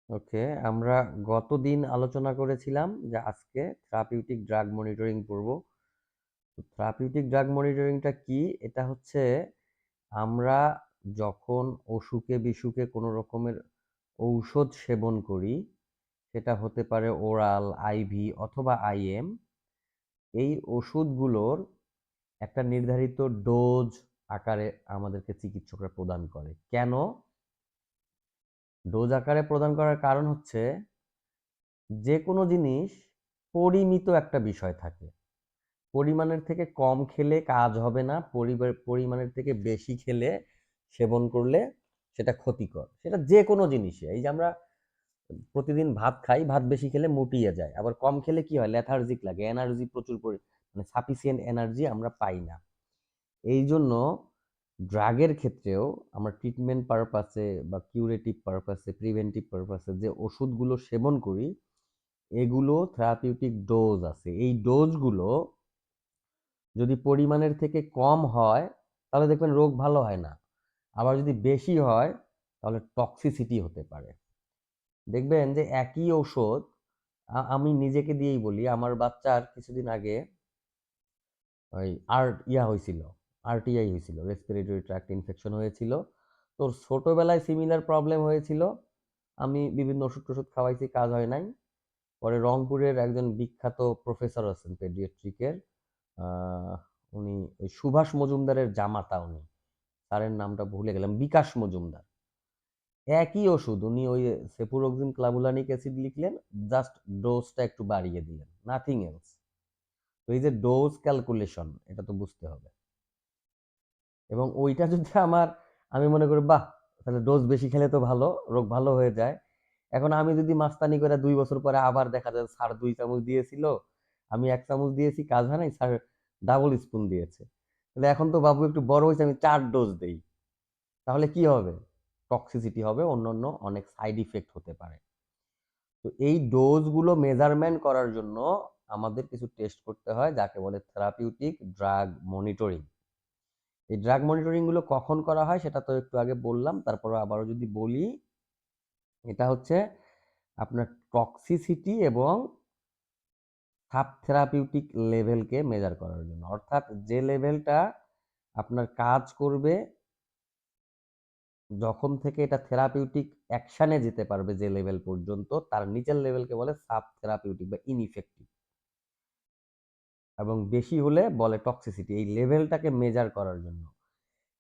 ওকে, আমরা গতদিন আলোচনা করেছিলাম যে আজকে থেরাপিউটিক ড্রাগ মনিটরিং করব। তো থেরাপিউটিক ড্রাগ মনিটরিংটা কি? এটা হচ্ছে আমরা যখন অসুখে বিসুখে কোনো রকমের ঔষধ সেবন করি, সেটা হতে পারে ওরাল, আইভি অথবা আইএম। এই ওষুধগুলোর একটা নির্ধারিত ডোজ আকারে আমাদেরকে চিকিৎসকরা প্রদান করে। কেন ডোজ আকারে প্রদান করার কারণ হচ্ছে যে কোনো জিনিস পরিমিত একটা বিষয় থাকে। পরিমাণের থেকে কম খেলে কাজ হবে না, পরিমাণের থেকে বেশি খেলে সেবন করলে সেটা ক্ষতিকর। সেটা যে কোনো জিনিসে। এই যে আমরা প্রতিদিন ভাত খাই, ভাত বেশি খেলে মুটিয়ে যায়, আবার কম খেলে কি হয়, লেথার্জিক লাগে, এনার্জি প্রচুর মানে সাফিসিয়েন্ট এনার্জি আমরা পাই না। এই জন্য ড্রাগের ক্ষেত্রেও আমরা ট্রিটমেন্ট পারপাসে বা কিউরেটিভ পারপাসে, প্রিভেন্টিভ পারপাসে যে ওষুধগুলো সেবন করি, এগুলো থেরাপিউটিক ডোজ আছে। এই ডোজগুলো যদি পরিমাণের থেকে কম হয় তাহলে দেখবেন রোগ ভালো হয় না, আবার যদি বেশি হয় তাহলে টক্সিসিটি হতে পারে। দেখবেন যে একই ঔষধ, আমি নিজেকে দিয়েই বলি, আমার বাচ্চার কিছুদিন আগে ওই হয়েছিল, আরটিআই হয়েছিল, রেসপিরেটরি ট্র্যাক্ট ইনফেকশন হয়েছিল। তোর ছোটবেলায় সিমিলার প্রবলেম হয়েছিল, আমি বিভিন্ন ওষুধ টষুধ খাওয়াইছি, কাজ হয় নাই। পরে রংপুরের একজন বিখ্যাত প্রফেসর আছেন পেডিয়াট্রিকের, আহ, উনি ওই সুভাষ মজুমদারের জামাতা, উনি স্যারের নামটা ভুলে গেলাম, বিকাশ মজুমদার। একই ওষুধ উনি ওই সেপুরোক্সিন ক্লাবুলানিক অ্যাসিড লিখলেন, জাস্ট ডোজটা একটু বাড়িয়ে দিলেন, নাথিং এলস। তো এই যে ডোজ ক্যালকুলেশন, এটা তো বুঝতে হবে। এবং ওইটা যদি আমি মনে করি বাহ, তাহলে ডোজ বেশি খেলে তো ভালো, রোগ ভালো হয়ে যায়। এখন আমি যদি মাস্তানি করে 2 বছর পরে আবার দেখা যায় স্যার 2 চামচ দিয়েছিল, আমি 1 চামচ দিয়েছি, কাজ হয় নাই, স্যার ডাবল স্পুন দিয়েছে, তাহলে এখন তো বাবু একটু বড় হয়েছে, আমি 4 ডোজ দেই, তাহলে কি হবে? টক্সিসিটি হবে, অন্যান্য অনেক সাইড ইফেক্ট হতে পারে। তো এই ডোজগুলো মেজারমেন্ট করার জন্য আমাদের কিছু টেস্ট করতে হয়, যাকে বলে থেরাপিউটিক ড্রাগ মনিটরিং। এই ড্রাগ মনিটরিং গুলো কখন করা হয় সেটা তো একটু আগে বললাম, তারপরে আবারও যদি বলি, এটা হচ্ছে আপনার টক্সিসিটি এবং সাব থেরাপিউটিক লেভেলকে মেজার করার জন্য। অর্থাৎ যে লেভেলটা আপনার কাজ করবে, যখন থেকে এটা থেরাপিউটিক অ্যাকশনে যেতে পারবে যে লেভেল পর্যন্ত, তার নিচের লেভেলকে বলে সাব থেরাপিউটিক বা ইনইফেক্টিভ। এবং বেশি হলে বলে টক্সিসিটি। এই লেভেলটাকে মেজার করার জন্য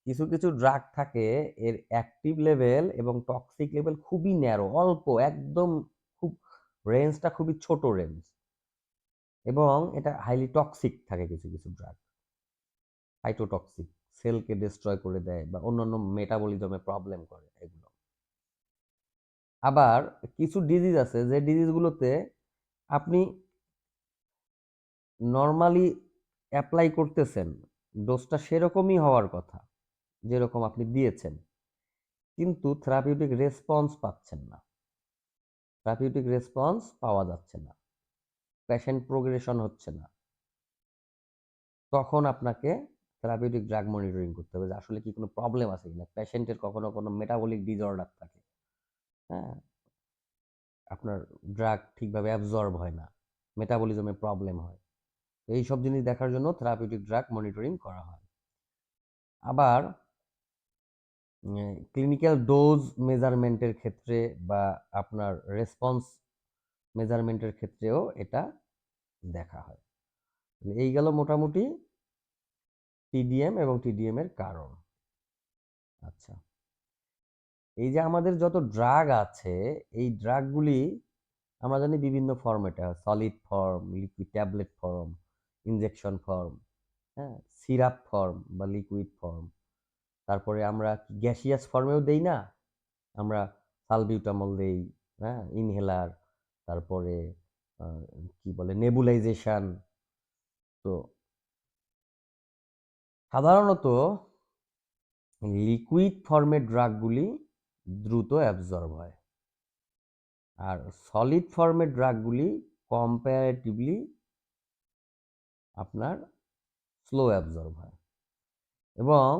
কিছু কিছু ড্রাগ থাকে, এর অ্যাক্টিভ লেভেল এবং টক্সিক লেভেল খুবই ন্যারো, অল্প একদম, খুব রেঞ্জটা খুবই ছোট রেঞ্জ, এবং এটা হাইলি টক্সিক থাকে। কিছু কিছু ড্রাগ হাইটোটক্সিক, সেলকে ডিস্ট্রয় করে দেয় বা অন্যান্য মেটাবলিজমে প্রবলেম করে এগুলো। আবার কিছু ডিজিজ আছে যে ডিজিজগুলোতে আপনি নর্মালি অ্যাপ্লাই করতেছেন, ডোজটা সেরকমই হওয়ার কথা যেরকম আপনি দিয়েছেন, কিন্তু থেরাপিউটিক রেসপন্স পাচ্ছেন না, থেরাপিউটিক রেসপন্স পাওয়া যাচ্ছে না, পেশেন্ট প্রোগ্রেশন হচ্ছে না। তখন আপনাকে থেরাপিউটিক ড্রাগ মনিটরিং করতে হবে যে আসলে কি কোনো প্রবলেম আছে কিনা। পেশেন্টের কখনো কোনো মেটাবলিক ডিসঅর্ডার থাকে, হ্যাঁ, আপনার ড্রাগ ঠিকভাবে অ্যাবজর্ব হয় না, মেটাবলিজমে প্রবলেম হয়। এই সব জিনিস দেখার জন্য থেরাপিউটিক ড্রাগ মনিটরিং করা হয়। আবার ক্লিনিক্যাল ডোজ মেজারমেন্টের ক্ষেত্রে বা আপনার রেসপন্স মেজারমেন্টের ক্ষেত্রেও এটা দেখা হয়। এই গেল মোটামুটি টিডিএম এবং টিডিএম এর কারণ। আচ্ছা, এই যে আমাদের যত ড্রাগ আছে, এই ড্রাগগুলি আমরা জানি বিভিন্ন ফর্মেটে হয়, solid foam, liquid tablet form, injection form, হ্যাঁ, সিরাপ ফর্ম বা লিকুইড ফর্ম। তারপরে আমরা গ্যাসিয়াস ফর্মেও দেই না, আমরা সালবিউটামল দেই, হ্যাঁ, ইনহেলার, তারপরে কি বলে নেবুলাইজেশন। তো সাধারণত লিকুইড ফর্মের ড্রাগগুলি দ্রুত অ্যাবজর্ব হয়, আর সলিড ফর্মের ড্রাগগুলি কম্পারেটিভলি আপনার স্লো অ্যাবজর্ব হয়। এবং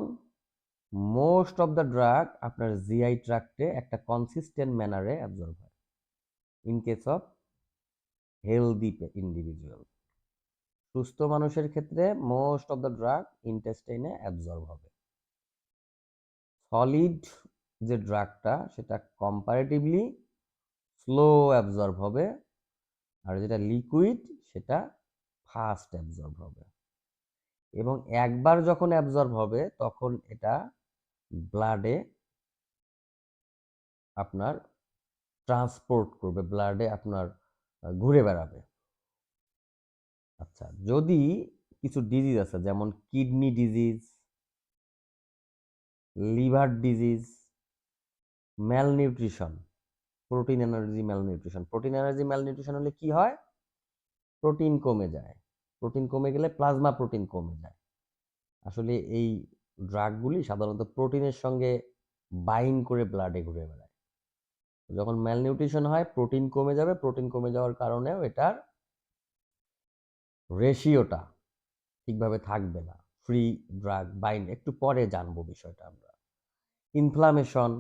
মোস্ট অফ দ্য ড্রাগ আপনার জিআই ট্র্যাক্টে একটা কনসিস্টেন্ট ম্যানারে অ্যাবজর্ব হয়। In case of healthy individual. সুস্থ মানুষের ক্ষেত্রে মোস্ট অফ দ্য ড্রাগ ইন্টেস্টাইনে অ্যাবজর্ব হবে। সলিড যে ড্রাগটা সেটা কম্পারেটিভলি স্লো অ্যাবজর্ব হবে, আর যেটা লিকুইড সেটা ফাস্ট অ্যাবজর্ব হবে। এবং একবার যখন অ্যাবজর্ব হবে তখন এটা ব্লাডে আপনার ট্রান্সপোর্ট করবে, ব্লাডে আপনার ঘুরে বেড়াবে। আচ্ছা, যদি কিছু ডিজিজ আছে যেমন kidney disease, liver disease, malnutrition, protein energy malnutrition. Protein energy malnutrition হলে কি হয়? প্রোটিন কমে যায়। প্রোটিন কমে গেলে প্লাজমা প্রোটিন কমে যায়। আসলে এই ড্রাগগুলি সাধারণত প্রোটিনের সঙ্গে বাইন্ড করে ব্লাডে ঘুরে বেড়ায়। যখন ম্যালনিউট্রিশন হয় প্রোটিন কমে যাবে, প্রোটিন কমে যাওয়ার কারণেও এটার রেশিওটা ঠিকভাবে থাকবে না। ফ্রি ড্রাগ বাইন্ড, একটু পরে জানবো বিষয়টা আমরা। ইনফ্লামেশন,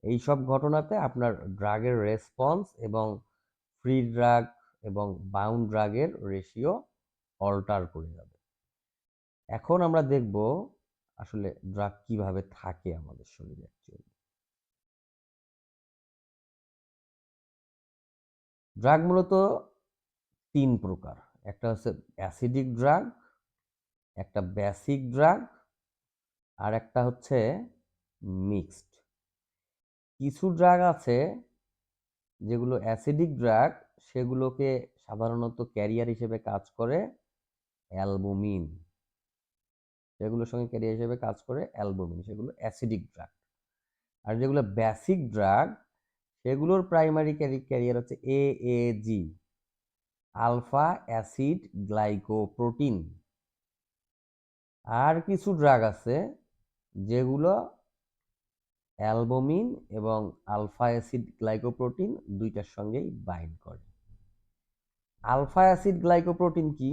এইসব ঘটনাতে আপনার ড্রাগের রেসপন্স এবং ফ্রি ড্রাগ এবং বাউন্ড ড্রাগের রেশিও অল্টার করে যাবে। এখন আমরা দেখব আসলে ড্রাগ কিভাবে থাকে আমাদের শরীরে অ্যাকচুয়ালি। ড্রাগ মূলত 3 প্রকার। একটা হচ্ছে অ্যাসিডিক ড্রাগ, একটা বেসিক ড্রাগ, আর একটা হচ্ছে মিক্সড। কিছু ড্রাগ আছে যেগুলো অ্যাসিডিক ড্রাগ, সেগুলোকে সাধারণত ক্যারিয়ার হিসেবে কাজ করে অ্যালবুমিন। সেগুলোর সঙ্গে ক্যারিয়ার হিসেবে কাজ করে অ্যালবুমিন, সেগুলো অ্যাসিডিক ড্রাগ। আর যেগুলো বেসিক ড্রাগ সেগুলোর প্রাইমারি ক্যারিয়ার হচ্ছে AAG, আলফা অ্যাসিড গ্লাইকোপ্রোটিন। আর কিছু ড্রাগ আছে যেগুলো অ্যালবুমিন এবং আলফা অ্যাসিড গ্লাইকোপ্রোটিন দুইটার সঙ্গেই বাইন্ড করে। আলফা অ্যাসিড গ্লাইকোপ্রোটিন কি?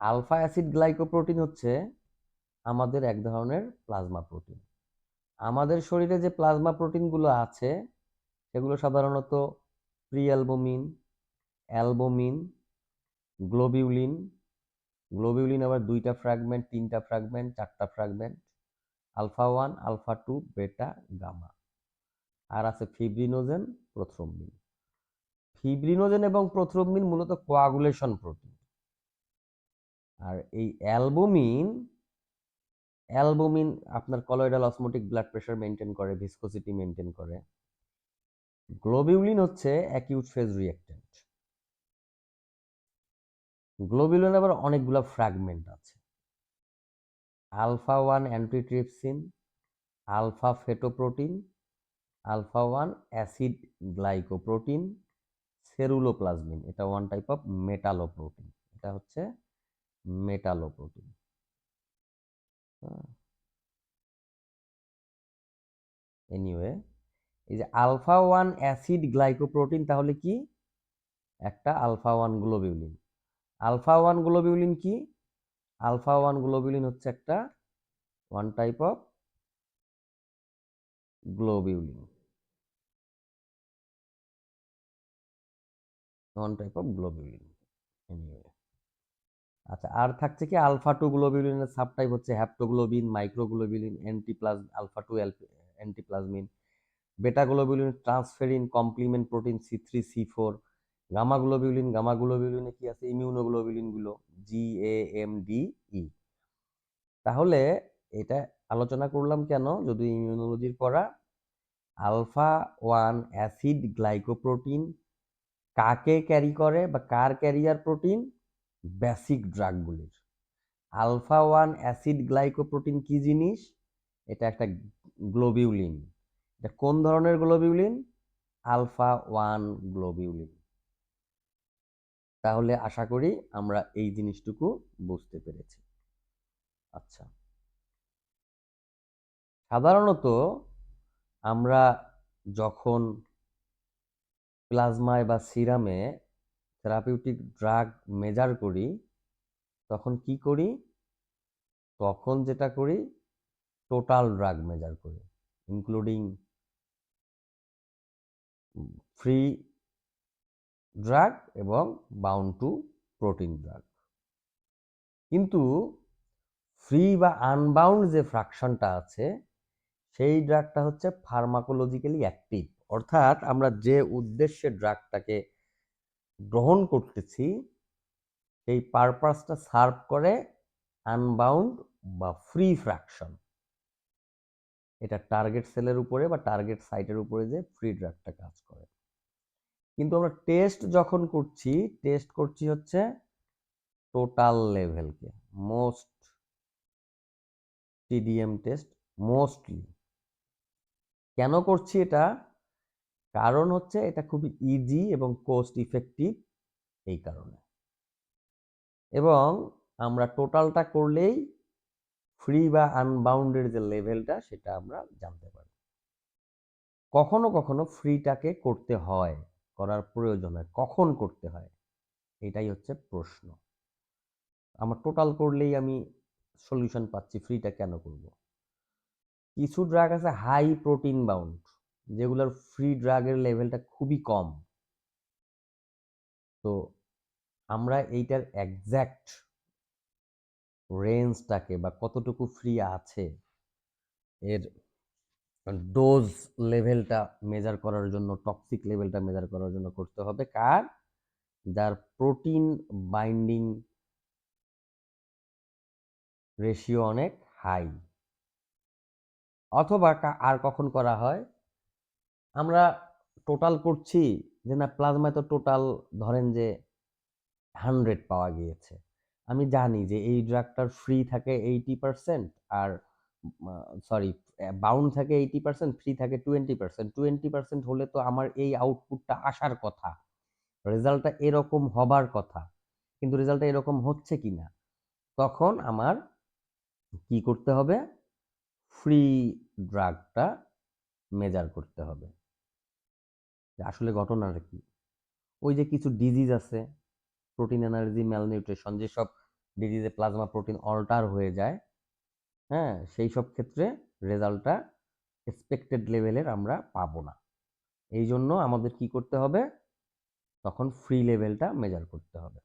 আলফা অ্যাসিড গ্লাইকোপ্রোটিন হচ্ছে আমাদের এক ধরনের প্লাজমা প্রোটিন। আমাদের শরীরে যে প্লাজমা প্রোটিনগুলো আছে সেগুলো সাধারণত pre albumin, albumin, globulin. Globulin আবার 2টা ফ্র্যাগমেন্ট, 3টা ফ্র্যাগমেন্ট, 4টা ফ্র্যাগমেন্ট, আলফা 1, আলফা 2, বেটা, গামা। আর আছে ফিব্রিনোজেন, প্রোথ্রম্বিন। ফিব্রিনোজেন এবং প্রোথ্রম্বিন মূলত কোয়াগুলেশন প্রোটিন। আর এই অ্যালবুমিন আপনার colloidal osmotic blood pressure maintain করে, ভিসকোসিটি মেনটেন করে। গ্লোবিউলিন হচ্ছে অ্যাকিউট ফেজ রিঅ্যাক্টেন্ট। গ্লোবিউলিন আবার অনেকগুলো ফ্র্যাগমেন্ট আছে। Alpha 1 antitrypsin, alpha fetoprotein, alpha 1 acid glycoprotein, ceruloplasmin. এটা ওয়ান টাইপ অফ মেটালোপ্রোটিন। এটা হচ্ছে মেটালোপ্রোটিন। এনিওয়ে, এই যে আলফা 1 অ্যাসিড গ্লাইকোপ্রোটিন তাহলে কি? একটা আলফা 1 গ্লোবিউলিন। আলফা 1 গ্লোবিউলিন কি? আলফা 1 গ্লোবিউলিন হচ্ছে একটা one type of globulin, one type of globulin. Anyway, আচ্ছা, আর থাকছে কি আলফা 2 গ্লোবিউলিনের সাবটাইপ হচ্ছে haptoglobin, microglobulin, alpha 2 antiplasmin, beta globulin, transferrin, complement protein C3 C4, gamma গ্লোবিউলিনে কি আছে? ইমিউনোগ্লোবিউলিনগুলো GAMDE। তাহলে এটা আলোচনা করলাম কেন? যদি ইমিউনোলজির পড়া। আলফা 1 অ্যাসিড গ্লাইকোপ্রোটিন কাকে ক্যারি করে বা কার ক্যারিয়ার প্রোটিন? বেসিক ড্রাগগুলির। আলফা 1 অ্যাসিড গ্লাইকোপ্রোটিন কি জিনিস? এটা একটা গ্লোবিউলিন। এটা কোন ধরনের গ্লোবিউলিন? Alpha 1 globulin. তাহলে আশা করি আমরা এই জিনিসটুকু বুঝতে পেরেছি। আচ্ছা, সাধারণত আমরা যখন প্লাজমায় বা সিরামে থেরাপিউটিক ড্রাগ মেজার করি তখন কি করি? তখন যেটা করি টোটাল ড্রাগ মেজার করি, ইনক্লুডিং ফ্রি ড্রাগ এবং বাউন্ড টু প্রোটিন ড্রাগ। কিন্তু ফ্রি বা আনবাউন্ড যে ফ্র্যাকশনটা আছে সেই ড্রাগটা হচ্ছে ফার্মাকোলজিক্যালি অ্যাক্টিভ, অর্থাৎ আমরা যে উদ্দেশ্যে ড্রাগটাকে গ্রহণ করতেছি সেই পারপাসটা সার্ভ করে আনবাউন্ড বা ফ্রি ফ্র্যাকশন। এটা টার্গেট সেলের উপরে বা টার্গেট সাইটের উপরে যে ফ্রি ড্রাগটা কাজ করে। কিন্তু আমরা টেস্ট করছি হচ্ছে টোটাল লেভেলকে, মোস্ট টিডিএম টেস্ট মোস্টলি। কেন করছি এটা? কারণ হচ্ছে এটা খুবই ইজি এবং কোস্ট ইফেক্টিভ এই কারণে। এবং আমরা টোটালটা করলেই ফ্রি বা আনবাউন্ডের যে লেভেলটা সেটা আমরা জানতে পারি। কখনো কখনো ফ্রিটাকে করতে হয়, করার প্রয়োজন হয়, কখন করতে হয় এটাই হচ্ছে প্রশ্ন। আমার টোটাল করলেই আমি সলিউশন পাচ্ছি, ফ্রিটা কেন করব? কিছু ড্রাগ আছে হাই প্রোটিন বাউন্ড, যেগুলোর ফ্রি ড্রাগের লেভেলটা খুবই কম। তো আমরা এইটার এক্স্যাক্ট রেঞ্জটাকে বা কতটুকু ফ্রি আছে এর ডোজ লেভেলটা মেজার করার জন্য, টক্সিক লেভেলটা মেজার করার জন্য করতে হবে কার? যার প্রোটিন বাইন্ডিং রেশিও অনেক হাই। অথবা আর কখন করা হয়, আমরা টোটাল করছি যে না প্লাজমায় তো টোটাল ধরেন যে 100 পাওয়া গিয়েছে, আমি জানি যে এই ড্রাগটার ফ্রি থাকে 80%, আর সরি বাউন্ড থাকে 80%, ফ্রি থাকে 20%। 20% হলে তো আমার এই আউটপুটটা আসার কথা, রেজাল্টটা এরকম হবার কথা, কিন্তু রেজাল্টটা এরকম হচ্ছে কিনা, তখন আমার কি করতে হবে? ফ্রি ড্রাগটা মেজার করতে হবে যে আসলে ঘটনাটা কি। ওই যে কিছু ডিজিজ আছে, প্রোটিন এনার্জি ম্যালনিউট্রিশন, যেসব ডিজিজে প্লাজমা প্রোটিন অল্টার হয়ে যায়, হ্যাঁ, সেই সব ক্ষেত্রে রেজাল্টটা এক্সপেক্টেড লেভেলের আমরা পাবো না। এই জন্য আমাদের কি করতে হবে? তখন ফ্রি লেভেলটা মেজার করতে হবে।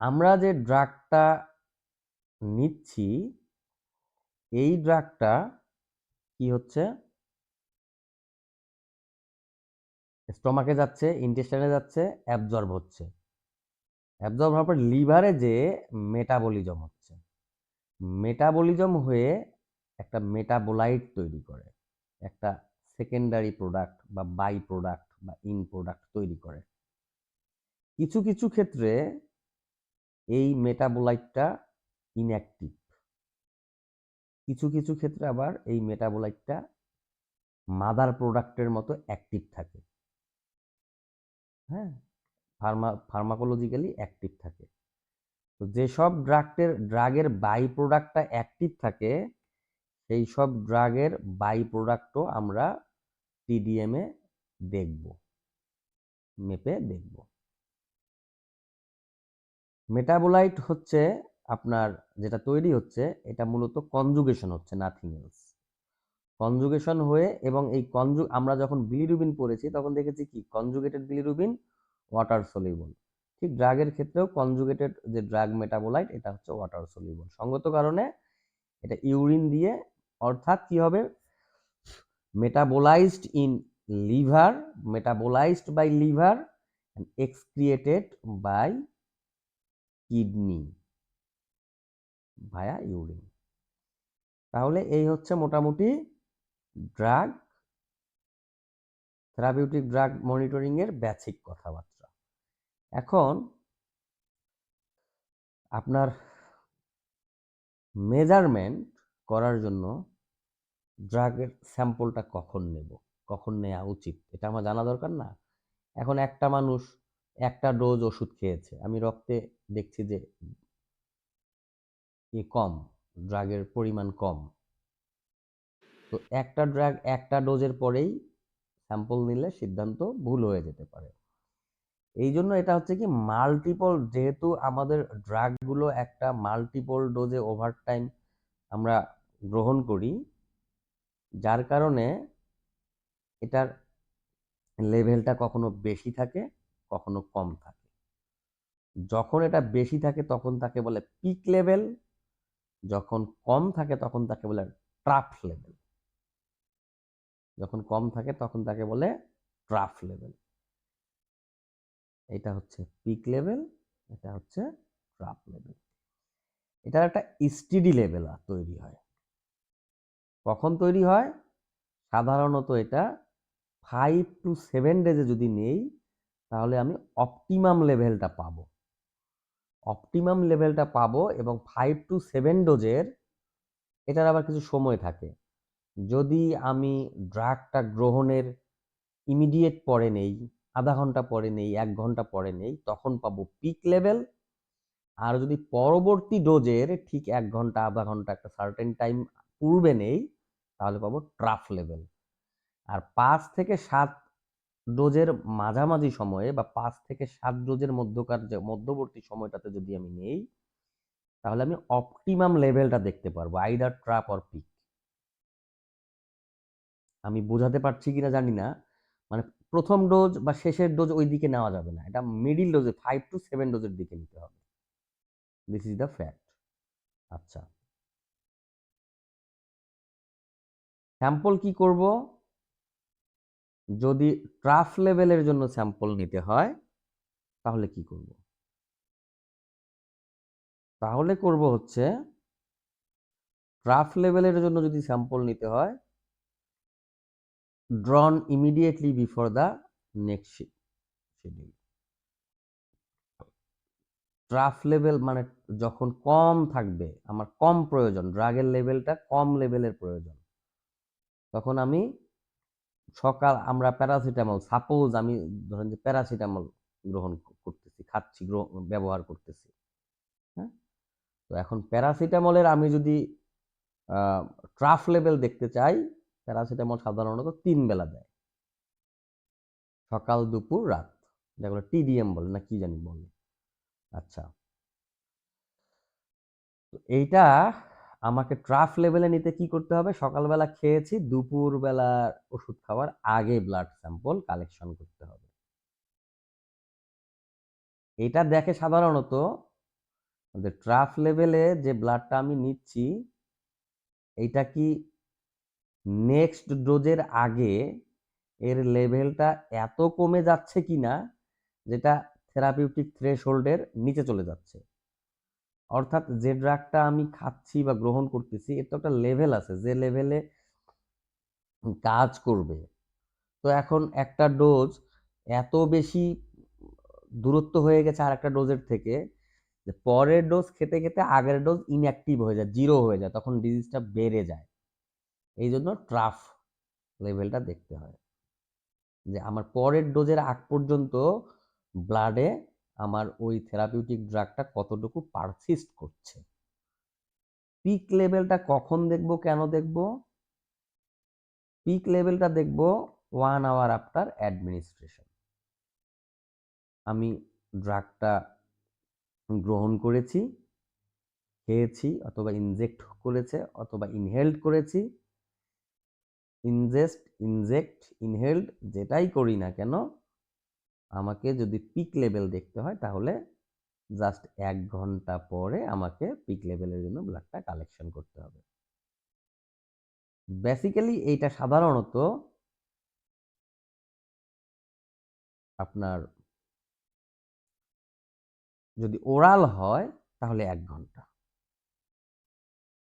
আমরা যে ড্রাগটা নিচ্ছি এই ড্রাগটা কি হচ্ছে, স্টমাকে যাচ্ছে, ইন্টেস্টাইনে যাচ্ছে, অ্যাবজর্ব হচ্ছে, অ্যাবজর্ব হওয়ার পর লিভারে যে মেটাবলিজম হচ্ছে, মেটাবলিজম হয়ে একটা মেটাবোলাইট তৈরি করে, একটা সেকেন্ডারি প্রোডাক্ট বা বাই প্রোডাক্ট বা ইন প্রোডাক্ট তৈরি করে। কিছু কিছু ক্ষেত্রে এই মেটাবোলাইটটা ইনঅ্যাক্টিভ, কিছু কিছু ক্ষেত্রে আবার এই মেটাবোলাইটটা মাদার প্রোডাক্টের মতো অ্যাক্টিভ থাকে। হ্যাঁ, ফার্মাকোলজিক্যালি অ্যাক্টিভ থাকে। তো যেসব ড্রাগের বাই প্রোডাক্টটা অ্যাক্টিভ থাকে সেই সব ড্রাগের বাই প্রোডাক্টও আমরা টিডিএমে দেখব, মেপে দেখব। মেটাবোলাইট হচ্ছে আপনার যেটা তৈরি হচ্ছে, এটা মূলত কনজুগেশন হচ্ছে, নাথিং এলস। কনজুগেশন হয়ে, এবং এই আমরা যখন বিলিরুবিন পড়েছি তখন দেখেছি কি কনজুগেটেড বিলিরুবিন ওয়াটার সলিউবল। ঠিক ড্রাগের ক্ষেত্রেও কনজুগেটেড যে ড্রাগ মেটাবোলাইট এটা হচ্ছে ওয়াটার সলিউবল। সঙ্গত কারণে এটা ইউরিন দিয়ে, অর্থাৎ কি হবে, metabolized in liver, metabolized by liver and excreted by kidney via urine. তাহলে এই হচ্ছে মোটামুটি ড্রাগ থেরাপিউটিক ড্রাগ মনিটরিং এর বেসিক কথাবার্তা। এখন আপনার মেজারমেন্ট করার জন্য ড্রাগের স্যাম্পলটা কখন নেব, কখন নেওয়া উচিত, এটা আমার জানা দরকার না? এখন একটা মানুষ একটা ডোজ ওষুধ খেয়েছে, আমি রক্তে দেখছি যে কম, ড্রাগের পরিমাণ কম, তো একটা ড্রাগ একটা ডোজের পরেই স্যাম্পল নিলে সিদ্ধান্ত ভুল হয়ে যেতে পারে। এই জন্য এটা হচ্ছে কি মাল্টিপল, যেহেতু আমাদের ড্রাগগুলো একটা মাল্টিপল ডোজে ওভার টাইম আমরা গ্রহণ করি, যার কারণে এটার লেভেলটা কখনো বেশি থাকে, কখনো কম থাকে। যখন এটা বেশি থাকে তখন তাকে বলে পিক লেভেল, যখন কম থাকে তখন তাকে বলে ট্রাফ লেভেল। যখন কম থাকে তখন তাকে বলে ট্রাফ লেভেল। এটা হচ্ছে পিক লেভেল, এটা হচ্ছে ট্রাফ লেভেল। এটার একটা স্টিডি লেভেল তৈরি হয়। কখন তৈরি হয়? সাধারণত এটা 5 to 7 ডেজে যদি নেই তাহলে আমি অপটিমাম লেভেলটা পাবো। অপটিমাম লেভেলটা পাবো এবং 5 to 7 ডোজের এটার আবার কিছু সময় থাকে। যদি আমি ড্রাগটা গ্রহণের ইমিডিয়েট পরে নেই, আধা ঘন্টা পরে নেই, 1 ঘন্টা পরে নেই, তখন পাবো পিক লেভেল। আর যদি পরবর্তী ডোজের ঠিক 1 ঘন্টা, আধা ঘন্টা একটা সার্টেন টাইম পূর্বে নেই তাহলে পাবো ট্রাফ লেভেল। আর 5 থেকে 7 ডোজের মাঝামাঝি সময়ে বা 5 থেকে 7 ডোজের মধ্যকার যে মধ্যবর্তী সময়টাতে যদি আমি নেই তাহলে আমি অপটিমাম লেভেলটা দেখতে পারবো, আইদার ট্রাপ অর পিক। আমি বোঝাতে পারছি কিনা জানি না, মানে প্রথম ডোজ বা শেষের ডোজ ওই দিকে নেওয়া যাবে না, এটা মিডিল ডোজে 5 to 7 ডোজের দিকে নিতে হবে। This is the fact. আচ্ছা, স্যাম্পল কি করব? যদি ট্রাফ লেভেলের জন্য স্যাম্পল নিতে হয় তাহলে কি করব? তাহলে করব হচ্ছে ট্রাফ লেভেলের জন্য যদি স্যাম্পল নিতে হয়, drawn immediately before the next schedule. Trough level মানে যখন কম থাকবে, আমার কম প্রয়োজন, ড্রাগের লেভেলটা কম লেভেলের প্রয়োজন, তখন আমি সকাল আমরা প্যারাসিটামল, সাপোজ আমি ধরেন যে প্যারাসিটামল গ্রহণ করতেছি, খাচ্ছি, ব্যবহার করতেছি, হ্যাঁ? তো এখন প্যারাসিটামলের আমি যদি ট্রাফ লেভেল দেখতে চাই, প্যারাসিটামল সাধারণত 3 বেলা দেয়, সকাল, দুপুর, রাত, যেগুলো টিডিএম বলে না কি জানি বলে। আচ্ছা, তো এইটা আমাকে ট্রাফ লেভেলে নিতে কি করতে হবে? সকালবেলা খেয়েছি, দুপুরবেলা ওষুধ খাওয়ার আগে ব্লাড স্যাম্পল কালেকশন করতে হবে। এটা দেখে সাধারণত যে ট্রাফ লেভেলে যে ব্লাডটা আমি নিচ্ছি এইটা কি নেক্সট ডোজের আগে এর লেভেলটা এত কমে যাচ্ছে কিনা যেটা থেরাপিউটিক থ্রেশহোল্ডের নিচে চলে যাচ্ছে। অর্থাৎ যে ড্রাগটা আমি খাচ্ছি বা গ্রহণ করতেছি এর তো একটা লেভেল আছে যে লেভেলে কাজ করবে। তো এখন একটা ডোজ এত বেশি দূরত্ব হয়ে গেছে আর একটা ডোজের থেকে, যে পরের ডোজ খেতে খেতে আগের ডোজ ইনঅ্যাক্টিভ হয়ে যায়, জিরো হয়ে যায়, তখন ডিজিজটা বেড়ে যায়। এই জন্য ট্রাফ লেভেলটা দেখতে হয় যে আমার পরের ডোজের আগ পর্যন্ত ব্লাডে আমার ওই থেরাপিউটিক ড্রাগটা কতটুকু পারসিস্ট করছে। পিক লেভেলটা কখন দেখব, কেন দেখব? পিক লেভেলটা দেখব 1 আওয়ার আফটার অ্যাডমিনিস্ট্রেশন। আমি ড্রাগটা গ্রহণ করেছি, খেয়েছি, অথবা ইনজেক্ট করেছে, অথবা ইনহেলড করেছি। ইনজেক্ট, ইনহেলড যেটাই করি না কেন, আমাকে যদি পিক লেভেল দেখতে হয় তাহলে জাস্ট 1 ঘন্টা পরে আমাকে পিক লেভেলের জন্য ব্লাডটা কালেকশন করতে হবে। বেসিক্যালি এইটা সাধারণত আপনার যদি ওরাল হয় তাহলে 1 ঘন্টা,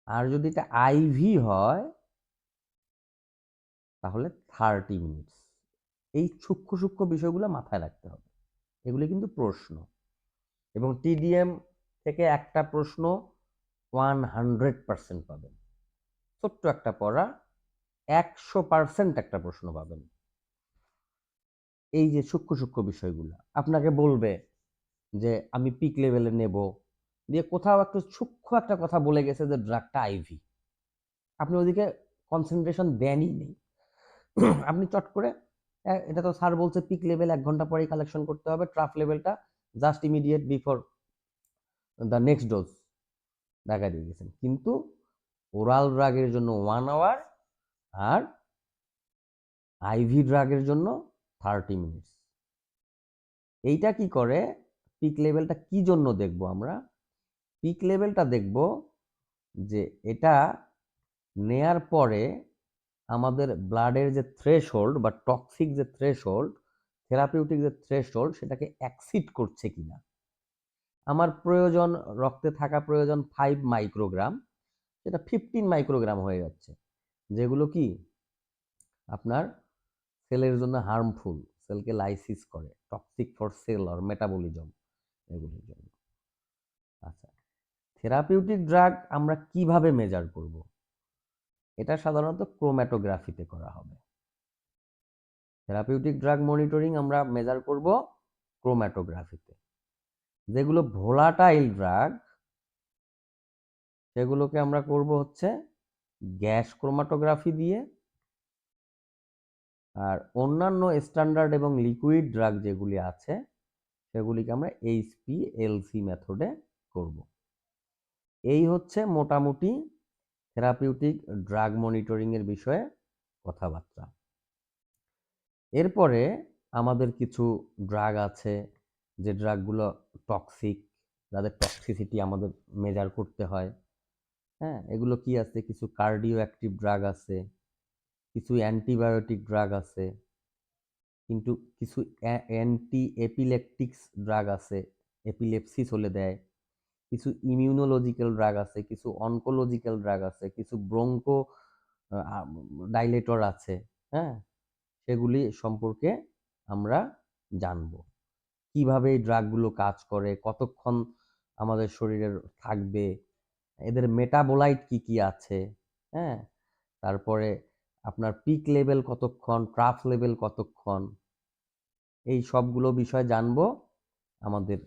আর যদি এটা আইভি হয় তাহলে 30 মিনিটস। এই সূক্ষ্ম সূক্ষ্ম বিষয়গুলো মাথায় রাখতে হবে, এগুলি কিন্তু প্রশ্ন, এবং টিডিএম থেকে একটা প্রশ্ন 100% পাবেন। ছোট্ট একটা পড়া 100% একটা প্রশ্ন পাবেন। এই যে সূক্ষ্ম সূক্ষ্ম বিষয়গুলো আপনাকে বলবে যে আমি পিক লেভেলে নেব, দিয়ে কোথাও একটু সূক্ষ্ম একটা কথা বলে গেছে যে ড্রাগটা আইভি, আপনি ওদিকে কনসেন্ট্রেশন দেনই নেই। আপনি চট করে এটা তো স্যার বলছে পিক লেভেল 1 ঘন্টা পরেই কালেকশন করতে হবে, ট্রাফ লেভেলটা just immediate before the next dose দেখা দিয়ে গেছেন, কিন্তু ওরাল ড্রাগের জন্য 1 আওয়ার আর আইভি ড্রাগের জন্য 30 মিনিটস। এইটা কি করে, পিক লেভেলটা কি জন্য দেখব আমরা? পিক লেভেলটা দেখব যে এটা নেয়ার পরে আমাদের ব্লাডের যে থ্রেশহোল্ড বা টক্সিক যে থ্রেশহোল্ড, থেরাপিউটিক যে থ্রেশহোল্ড, সেটাকে এক্সিড করছে কিনা। আমার প্রয়োজন, রক্তে থাকা প্রয়োজন 5 মাইক্রোগ্রাম, সেটা 15 মাইক্রোগ্রাম হয়ে যাচ্ছে, যেগুলো কি আপনার সেলের জন্য হার্মফুল, সেলকে লাইসিস করে, toxic for sale or metabolism, এগুলির জন্য। আচ্ছা, থেরাপিউটিক ড্রাগ আমরা কিভাবে মেজার করব? এটা সাধারণত ক্রোম্যাটোগ্রাফিতে করা হবে। থেরাপিউটিক ড্রাগ মনিটরিং আমরা মেজার করব ক্রোম্যাটোগ্রাফিতে। যেগুলো ভোলাটাইল ড্রাগ, সেগুলোকে আমরা করব হচ্ছে গ্যাস ক্রোমাটোগ্রাফি দিয়ে। আর অন্যান্য স্ট্যান্ডার্ড এবং লিকুইড ড্রাগ যেগুলি আছে, সেগুলিকে আমরা HPLC মেথডে করব। এই হচ্ছে মোটামুটি থেরাপিউটিক ড্রাগ মনিটরিংয়ের বিষয়ে কথাবার্তা। এরপরে আমাদের কিছু ড্রাগ আছে, যে ড্রাগগুলো টক্সিক, যাদের টক্সিসিটি আমাদের মেজার করতে হয়। হ্যাঁ, এগুলো কি আছে? কিছু কার্ডিও অ্যাক্টিভ ড্রাগ আছে, কিছু অ্যান্টিবায়োটিক ড্রাগ আছে, কিন্তু কিছু অ্যান্টি এপিলেপটিক্স ড্রাগ আছে, এপিলেপসিস হলে দেয়। কিছু ইমিউনোলজিক্যাল ড্রাগ আছে, কিছু অনকোলজিক্যাল ড্রাগ আছে, কিছু ব্রঙ্কো ডাইলেটর আছে। হ্যাঁ, সেগুলি সম্পর্কে আমরা জানব। কিভাবে এই ড্রাগগুলো কাজ করে, কতক্ষণ আমাদের শরীরে থাকবে, এদের মেটাবোলাইট কি কি আছে, হ্যাঁ, তারপরে আপনার পিক লেভেল কতক্ষণ, ট্রাফ লেভেল কতক্ষণ, এই সবগুলো বিষয় জানবো। আমাদের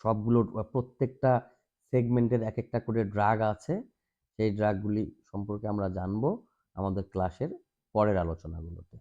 সবগুলো প্রত্যেকটা সেগমেন্টের এক একটা করে ড্রাগ আছে, সেই ড্রাগগুলি সম্পর্কে আমরা জানবো আমাদের ক্লাসের পরের আলোচনাগুলোতে।